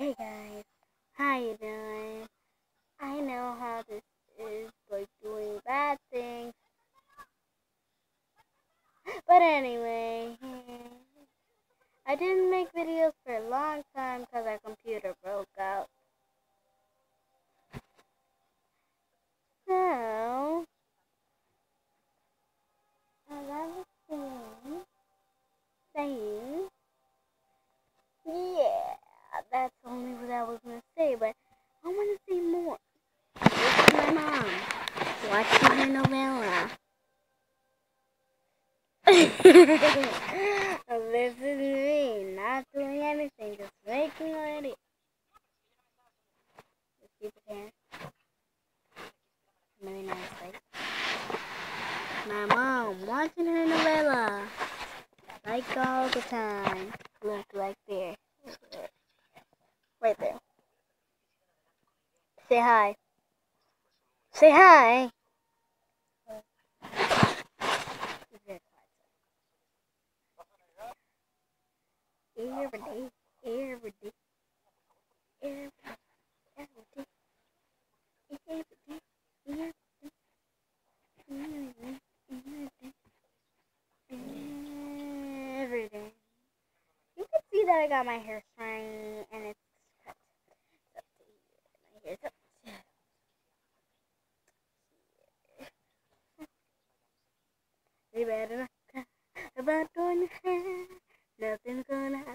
Hey guys, how you doing? I know how this is, like doing bad things, but anyway, I didn't make videos for a long time because our computer broke out. So, I was saying, yeah, that's only what I was gonna say, but I want to say more. This is my mom watching her novella. This is me, not doing anything, just making already. Just keep it here. Really nice, like. My mom watching her novella, like all the time. Look, like there. Right there. Say hi. Say hi. Every day, every day, every day, every day, every day, every day, every day. You can see that I got my hair shiny and it's cut up to here. My hair's up to here. You better not cry about going to hell. Nothing's gonna